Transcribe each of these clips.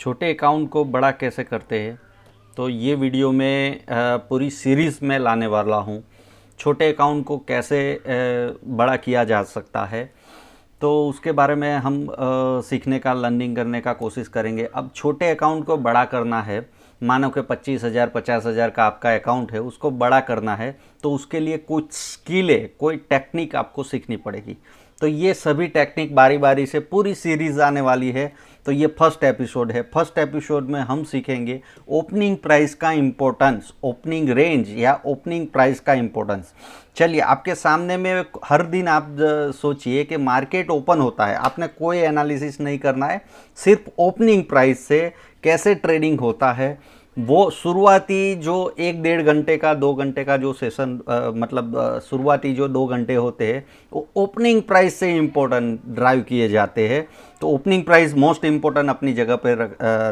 छोटे अकाउंट को बड़ा कैसे करते हैं, तो ये वीडियो में पूरी सीरीज़ में लाने वाला हूँ। छोटे अकाउंट को कैसे बड़ा किया जा सकता है, तो उसके बारे में हम सीखने का, लर्निंग करने का कोशिश करेंगे। अब छोटे अकाउंट को बड़ा करना है, मानो कि 25,000 50,000 का आपका अकाउंट है, उसको बड़ा करना है, तो उसके लिए कुछ स्किलें, कोई टेक्निक आपको सीखनी पड़ेगी। तो ये सभी टेक्निक बारी बारी से पूरी सीरीज़ आने वाली है। तो ये फर्स्ट एपिसोड है। फर्स्ट एपिसोड में हम सीखेंगे ओपनिंग प्राइस का इम्पोर्टेंस, ओपनिंग रेंज या ओपनिंग प्राइस का इम्पोर्टेंस। चलिए, आपके सामने में हर दिन आप सोचिए कि मार्केट ओपन होता है, आपने कोई एनालिसिस नहीं करना है, सिर्फ ओपनिंग प्राइस से कैसे ट्रेडिंग होता है, वो शुरुआती जो 1 डेढ़ घंटे का 2 घंटे का जो सेशन शुरुआती जो 2 घंटे होते हैं वो ओपनिंग प्राइस से इम्पोर्टेंट ड्राइव किए जाते हैं। तो ओपनिंग प्राइस मोस्ट इम्पोर्टेंट अपनी जगह पे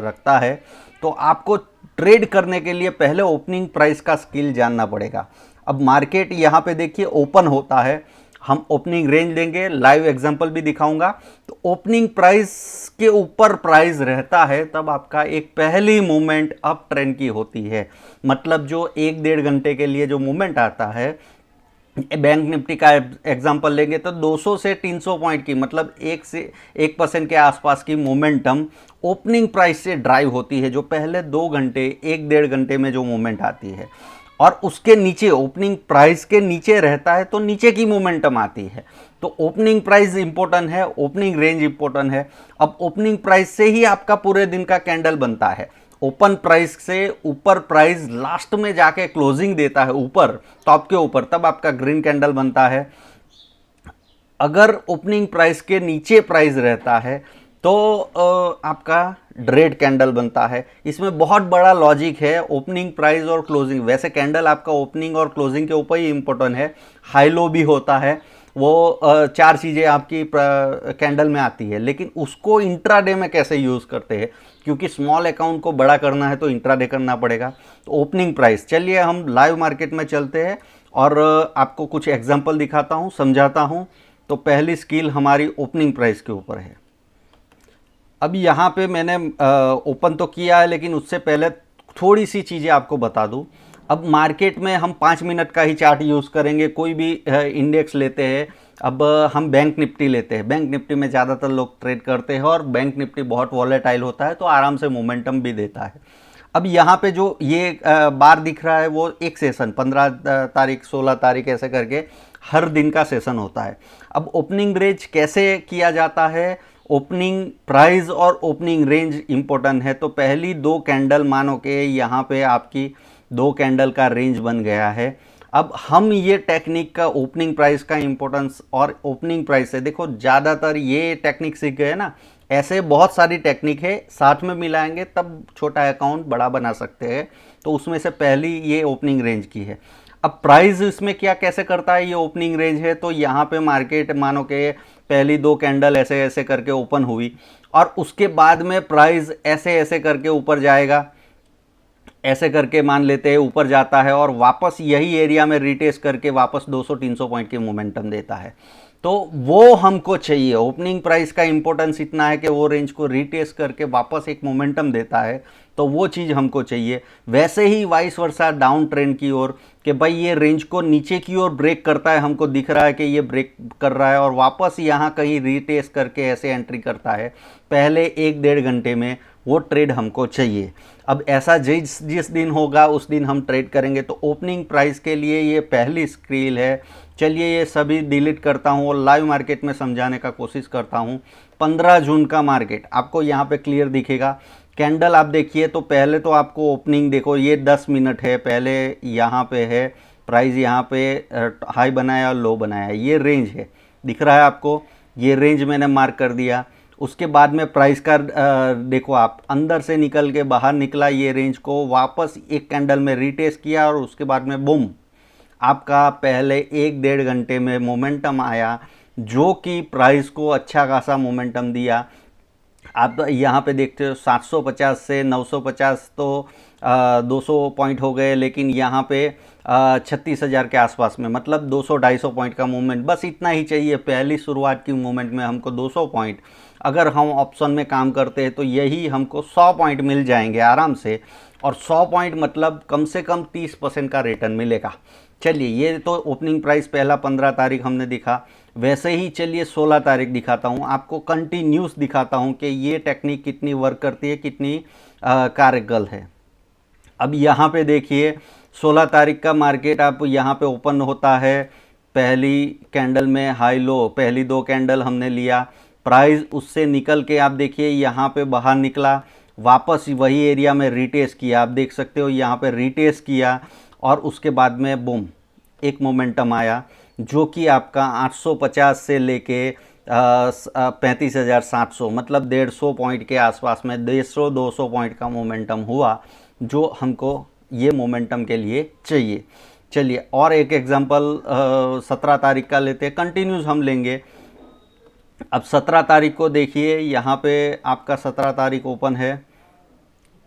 रखता है। तो आपको ट्रेड करने के लिए पहले ओपनिंग प्राइस का स्किल जानना पड़ेगा। अब मार्केट यहाँ पे देखिए ओपन होता है, हम ओपनिंग रेंज लेंगे, लाइव एग्जांपल भी दिखाऊंगा। तो ओपनिंग प्राइस के ऊपर प्राइस रहता है तब आपका एक पहली मूवमेंट अप ट्रेंड की होती है। मतलब जो 1 डेढ़ घंटे के लिए जो मूवमेंट आता है, बैंक निफ्टी का एग्जांपल लेंगे तो 200 से 300 पॉइंट की, मतलब 1% के आसपास की मोमेंटम ओपनिंग प्राइस से ड्राइव होती है, जो पहले 2 घंटे 1 डेढ़ घंटे में जो मूवमेंट आती है। और उसके नीचे ओपनिंग प्राइस के नीचे रहता है तो नीचे की मोमेंटम आती है। तो ओपनिंग प्राइस इंपॉर्टेंट है, ओपनिंग रेंज इंपॉर्टेंट है। अब ओपनिंग प्राइस से ही आपका पूरे दिन का कैंडल बनता है। ओपन प्राइस से ऊपर प्राइस लास्ट में जाके क्लोजिंग देता है ऊपर, टॉप के ऊपर, तब आपका ग्रीन कैंडल बनता है। अगर ओपनिंग प्राइस के नीचे प्राइस रहता है तो आपका रेड कैंडल बनता है। इसमें बहुत बड़ा लॉजिक है, ओपनिंग प्राइस और क्लोजिंग। वैसे कैंडल आपका ओपनिंग और क्लोजिंग के ऊपर ही इंपॉर्टेंट है। हाई लो भी होता है, वो 4 चीज़ें आपकी कैंडल में आती है, लेकिन उसको इंट्राडे में कैसे यूज़ करते हैं, क्योंकि स्मॉल अकाउंट को बड़ा करना है तो इंट्राडे करना पड़ेगा। तो ओपनिंग प्राइस, चलिए हम लाइव मार्केट में चलते हैं और आपको कुछ एग्जांपल दिखाता हूँ, समझाता हूँ। तो पहली स्किल हमारी ओपनिंग प्राइस के ऊपर है। अब यहाँ पे मैंने ओपन तो किया है, लेकिन उससे पहले थोड़ी सी चीज़ें आपको बता दूँ। अब मार्केट में हम 5 मिनट का ही चार्ट यूज़ करेंगे, कोई भी इंडेक्स लेते हैं। अब हम बैंक निफ्टी लेते हैं। बैंक निफ्टी में ज़्यादातर लोग ट्रेड करते हैं और बैंक निफ्टी बहुत वॉलेटाइल होता है, तो आराम से मोमेंटम भी देता है। अब यहाँ पे जो ये बार दिख रहा है वो एक सेशन 15 तारीख 16 तारीख ऐसे करके हर दिन का सेशन होता है। अब ओपनिंग रेंज कैसे किया जाता है, ओपनिंग प्राइस और ओपनिंग रेंज इंपॉर्टेंट है। तो पहली 2 कैंडल, मानो कि यहाँ पे आपकी 2 कैंडल का रेंज बन गया है। अब हम ये टेक्निक का ओपनिंग प्राइस का इंपॉर्टेंस और ओपनिंग प्राइस से, देखो ज़्यादातर ये टेक्निक सीख गए ना, ऐसे बहुत सारी टेक्निक है, साथ में मिलाएंगे तब छोटा अकाउंट बड़ा बना सकते हैं। तो उसमें से पहली ये ओपनिंग रेंज की है। अब प्राइस इसमें क्या कैसे करता है, ये ओपनिंग रेंज है। तो यहाँ पे मार्केट मानो कि पहली 2 कैंडल ऐसे ऐसे करके ओपन हुई और उसके बाद में प्राइस ऐसे ऐसे करके ऊपर जाएगा, ऐसे करके मान लेते हैं ऊपर जाता है और वापस यही एरिया में रिटेस्ट करके वापस 200-300 पॉइंट की मोमेंटम देता है। तो वो हमको चाहिए। ओपनिंग प्राइस का इंपॉर्टेंस इतना है कि वो रेंज को रिटेस्ट करके वापस एक मोमेंटम देता है, तो वो चीज़ हमको चाहिए। वैसे ही वाइस वर्सा डाउन ट्रेंड की ओर, कि भाई ये रेंज को नीचे की ओर ब्रेक करता है, हमको दिख रहा है कि ये ब्रेक कर रहा है और वापस यहाँ कहीं रिटेस्ट करके ऐसे एंट्री करता है पहले 1 डेढ़ घंटे में, वो ट्रेड हमको चाहिए। अब ऐसा जिस जिस दिन होगा उस दिन हम ट्रेड करेंगे। तो ओपनिंग प्राइस के लिए ये पहली स्किल है। चलिए ये सभी डिलीट करता हूँ और लाइव मार्केट में समझाने का कोशिश करता हूँ। 15 जून का मार्केट आपको यहाँ पे क्लियर दिखेगा। कैंडल आप देखिए, तो पहले तो आपको ओपनिंग देखो, ये 10 मिनट है, पहले यहाँ पे है प्राइस, यहाँ पे हाई बनाया और लो बनाया, ये रेंज है, दिख रहा है आपको, ये रेंज मैंने मार्क कर दिया। उसके बाद में प्राइस का देखो, आप अंदर से निकल के बाहर निकला, ये रेंज को वापस एक कैंडल में रिटेस्ट किया और उसके बाद में बूम, आपका पहले 1 डेढ़ घंटे में मोमेंटम आया, जो कि प्राइस को अच्छा खासा मोमेंटम दिया। आप यहाँ पे देखते हो 750 से 950 तो 200 पॉइंट हो गए, लेकिन यहाँ पे 36,000 के आसपास में, मतलब 200-250 पॉइंट का मूवमेंट, बस इतना ही चाहिए। पहली शुरुआत की मूवमेंट में हमको 200 पॉइंट अगर हम ऑप्शन में काम करते हैं तो यही हमको 100 पॉइंट मिल जाएंगे आराम से, और 100 पॉइंट मतलब कम से कम 30% का रिटर्न मिलेगा। चलिए, ये तो ओपनिंग प्राइस पहला 15 तारीख हमने दिखा। वैसे ही चलिए 16 तारीख दिखाता हूँ आपको, कंटिन्यूस दिखाता हूँ कि ये टेक्निक कितनी वर्क करती है, कितनी कार्यगल है। अब यहाँ पे देखिए 16 तारीख का मार्केट आप यहाँ पे ओपन होता है, पहली कैंडल में हाई लो, पहली 2 कैंडल हमने लिया, प्राइस उससे निकल के आप देखिए यहाँ पे बाहर निकला, वापस वही एरिया में रिटेस्ट किया, आप देख सकते हो यहाँ पे रिटेस्ट किया, और उसके बाद में बूम एक मोमेंटम आया जो कि आपका 850 से लेके 35,700 मतलब 150 पॉइंट के आसपास में 150-200 पॉइंट का मोमेंटम हुआ, जो हमको ये मोमेंटम के लिए चाहिए। चलिए और एक एग्जांपल 17 तारीख का लेते हैं, कंटिन्यूस हम लेंगे। अब 17 तारीख को देखिए, यहाँ पे आपका 17 तारीख ओपन है,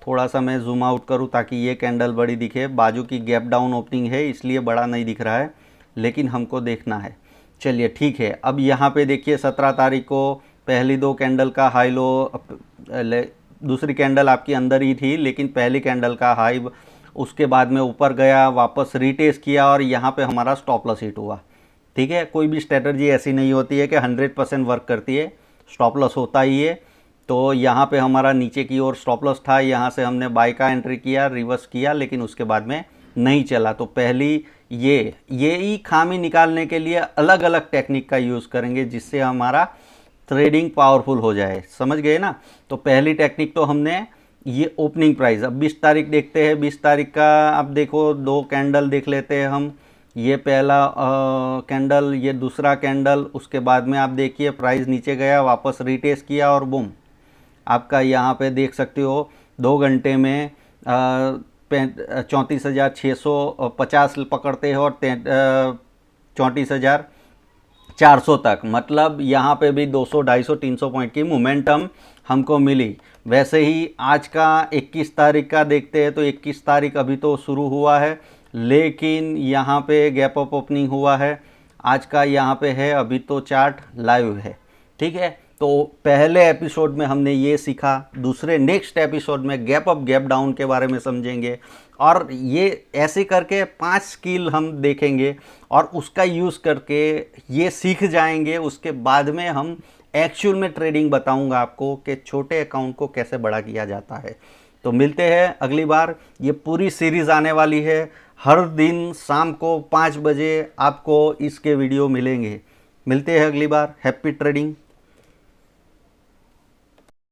थोड़ा सा मैं जूम आउट करूँ ताकि ये कैंडल बड़ी दिखे, बाजू की गैप डाउन ओपनिंग है इसलिए बड़ा नहीं दिख रहा है, लेकिन हमको देखना है। चलिए ठीक है, अब यहाँ पे देखिए 17 तारीख को पहली 2 कैंडल का हाई लो, दूसरी कैंडल आपकी अंदर ही थी लेकिन पहली कैंडल का हाई, उसके बाद में ऊपर गया, वापस रिटेस्ट किया, और यहाँ पे हमारा स्टॉप लॉस हिट हुआ। ठीक है, कोई भी स्ट्रेटजी ऐसी नहीं होती है कि 100% वर्क करती है, स्टॉप लॉस होता ही है। तो यहाँ पे हमारा नीचे की ओर स्टॉप लॉस था, यहाँ से हमने बाय का एंट्री किया, रिवर्स किया, लेकिन उसके बाद में नहीं चला। तो पहली ये ही खामी निकालने के लिए अलग अलग टेक्निक का यूज़ करेंगे जिससे हमारा ट्रेडिंग पावरफुल हो जाए, समझ गए ना। तो पहली टेक्निक तो हमने ये ओपनिंग प्राइस। अब 20 तारीख देखते हैं, 20 तारीख का आप देखो 2 कैंडल देख लेते हैं हम, ये पहला कैंडल, ये दूसरा कैंडल, उसके बाद में आप देखिए प्राइस नीचे गया, वापस रिटेस्ट किया, और बूम आपका यहाँ पे देख सकते हो 2 घंटे में 34,650 पकड़ते हैं और 34,400 तक, मतलब यहाँ पे भी 200, 250, 300 पॉइंट की मोमेंटम हमको मिली। वैसे ही आज का 21 तारीख का देखते हैं, तो 21 तारीख अभी तो शुरू हुआ है लेकिन यहाँ पे गैप अप ओपनिंग हुआ है आज का, यहाँ पे है अभी तो चार्ट लाइव है। ठीक है, तो पहले एपिसोड में हमने ये सीखा, दूसरे नेक्स्ट एपिसोड में गैप अप गैप डाउन के बारे में समझेंगे, और ये ऐसे करके 5 स्किल हम देखेंगे और उसका यूज़ करके ये सीख जाएंगे। उसके बाद में हम एक्चुअल में ट्रेडिंग बताऊंगा आपको कि छोटे अकाउंट को कैसे बड़ा किया जाता है। तो मिलते हैं अगली बार, ये पूरी सीरीज़ आने वाली है, हर दिन शाम को 5 बजे आपको इसके वीडियो मिलेंगे। मिलते हैं अगली बार, हैप्पी ट्रेडिंग।